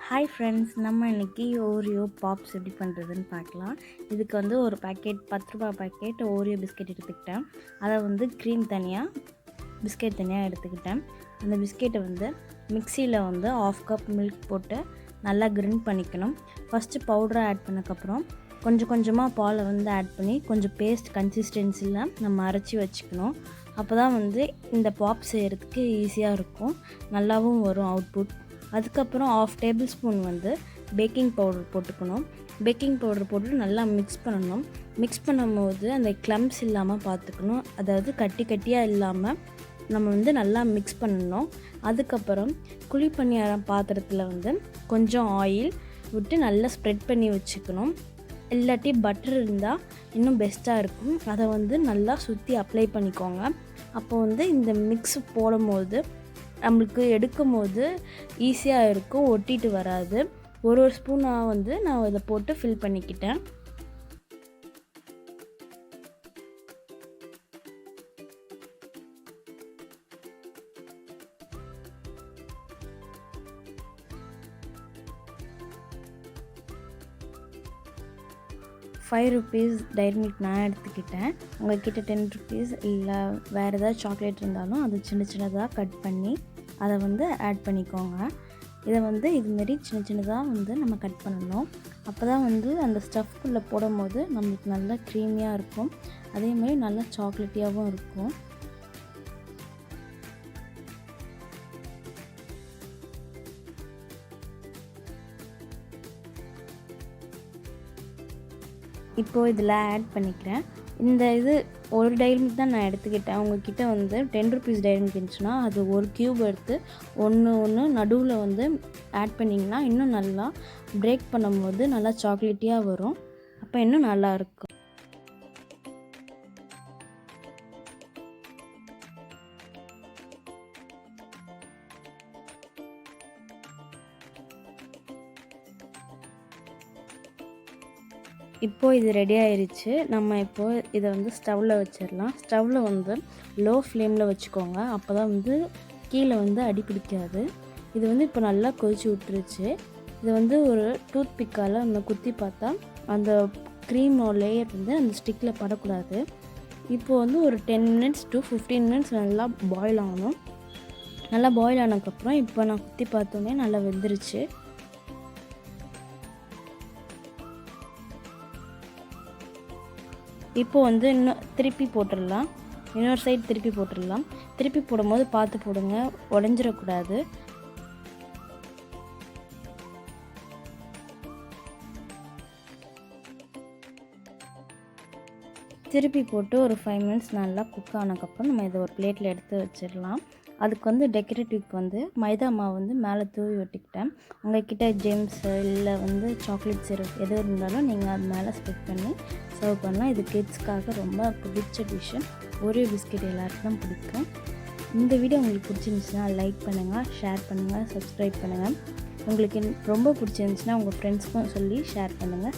Hi friends, நம்ம இன்றைக்கி Oreo பாப்ஸ் எப்படி பண்ணுறதுன்னு பார்க்கலாம். இதுக்கு வந்து ஒரு பேக்கெட் 10 ரூபா பேக்கெட் ஓரியோ பிஸ்கெட் எடுத்துக்கிட்டேன். அதை வந்து க்ரீம் தனியாக, பிஸ்கெட் தனியாக எடுத்துக்கிட்டேன். அந்த பிஸ்கெட்டை வந்து மிக்சியில் வந்து 1/2 கப் மில்க் போட்டு நல்லா கிரைண்ட் பண்ணிக்கணும். ஃபஸ்ட்டு பவுடரை ஆட் பண்ணக்கப்புறம் கொஞ்சம் கொஞ்சமாக பாலை வந்து ஆட் பண்ணி கொஞ்சம் பேஸ்ட் கன்சிஸ்டன்சியில் நம்ம அரைச்சி வச்சுக்கணும். அப்போ தான் வந்து இந்த பாப் செய்கிறதுக்கு ஈஸியாக இருக்கும், நல்லாவும் வரும் அவுட்புட். அதுக்கப்புறம் 1/2 டேபிள் ஸ்பூன் வந்து பேக்கிங் பவுடர் போட்டுக்கணும். பேக்கிங் பவுடர் போட்டு நல்லா மிக்ஸ் பண்ணணும். மிக்ஸ் பண்ணும்போது அந்த க்ளம்ப்ஸ் இல்லாமல் பார்த்துக்கணும், அதாவது கட்டி கட்டியாக இல்லாமல் நம்ம வந்து நல்லா மிக்ஸ் பண்ணணும். அதுக்கப்புறம் குழிப்பணியாரம் பாத்திரத்தில் வந்து கொஞ்சம் ஆயில் விட்டு நல்லா ஸ்ப்ரெட் பண்ணி வச்சுக்கணும். இல்லாட்டி பட்டர் இருந்தால் இன்னும் பெஸ்ட்டாக இருக்கும். அதை வந்து நல்லா சுற்றி அப்ளை பண்ணிக்கோங்க. அப்போ வந்து இந்த மிக்ஸ் போடும்போது நம்மளுக்கு எடுக்கும் போது ஈஸியாக இருக்கும், ஒட்டிட்டு வராது. ஒரு ஸ்பூனாக வந்து நான் இதை போட்டு ஃபில் பண்ணிக்கிட்டேன். ₹5 டைரிமில்க் நான் எடுத்துக்கிட்டேன். உங்கள்கிட்ட ₹10 இல்லை வேறு ஏதாவது சாக்லேட் இருந்தாலும் அது சின்ன சின்னதாக கட் பண்ணி அதை வந்து ஆட் பண்ணிக்கோங்க. இதை வந்து இதுமாரி சின்ன சின்னதாக வந்து நம்ம கட் பண்ணணும். அப்போ தான் வந்து அந்த ஸ்டஃப்குள்ளே போடும் போது நம்மளுக்கு நல்லா க்ரீமியாக இருக்கும், அதேமாதிரி நல்லா சாக்லேட்டியாகவும் இருக்கும். இப்போது இதில் ஆட் பண்ணிக்கிறேன். இந்த இது ஒரு டைரிமில்க் தான் நான் எடுத்துக்கிட்டேன். உங்கள்கிட்ட வந்து ₹10 டைரிமில்க் இருந்துச்சுன்னா அது ஒரு க்யூப் எடுத்து ஒன்று நடுவில் வந்து ஆட் பண்ணிங்கன்னா இன்னும் நல்லா பிரேக் பண்ணும்போது நல்லா சாக்லேட்டியாக வரும். அப்போ இன்னும் நல்லாயிருக்கும். இப்போது இது ரெடி ஆயிடுச்சு. நம்ம இப்போது இதை வந்து ஸ்டவ்வில் வச்சிடலாம். ஸ்டவ்வில் வந்து லோ ஃப்ளேமில் வச்சுக்கோங்க, அப்போ தான் வந்து கீழே வந்து அடி பிடிக்காது. இது வந்து இப்போ நல்லா கொதிச்சு விட்டுருச்சு. இது வந்து ஒரு டூத் பிக்கால் நம்ம குத்தி பார்த்தா அந்த க்ரீம் லேயர் வந்து அந்த ஸ்டிக்கில் படக்கூடாது. இப்போது வந்து ஒரு 10 minutes to 15 minutes நல்லா பாயில் ஆகணும். நல்லா பாயில் ஆனதுக்கப்புறம் இப்போ நான் குத்தி பார்த்தோன்னே நல்லா வெந்துருச்சு. இப்போது வந்து இன்னும் திருப்பி போட்டுடலாம். இன்னொரு சைடு திருப்பி போட்டுடலாம். திருப்பி போடும்போது பார்த்து போடுங்க, உடஞ்சிடக்கூடாது. திருப்பி போட்டு ஒரு 5 minutes நல்லா குக் ஆனதுக்கப்புறம் நம்ம இதை ஒரு பிளேட்டில் எடுத்து வச்சிடலாம். அதுக்கு வந்து டெக்கரேட்டிவ்க்கு வந்து மைதா மாவு வந்து மேலே தூவி ஒட்டிக்கிட்டேன். உங்கள்கிட்ட ஜெம்ஸு இல்லை வந்து சாக்லேட் சிரப் எது இருந்தாலும் நீங்கள் அது மேலே ஸ்ப்ரெட் பண்ணி சர்வ் பண்ணலாம். இது கிட்ஸ்க்காக ரொம்ப பிடிச்ச டிஷ்ஷு. ஓரியோ பிஸ்கெட் எல்லாருக்கும் பிடிக்கும். இந்த வீடியோ உங்களுக்கு பிடிச்சிருந்துச்சுன்னா லைக் பண்ணுங்கள், ஷேர் பண்ணுங்கள், சப்ஸ்கிரைப் பண்ணுங்கள். உங்களுக்கு ரொம்ப பிடிச்சிருந்துச்சுன்னா உங்கள் ஃப்ரெண்ட்ஸ்க்கும் சொல்லி ஷேர் பண்ணுங்கள்.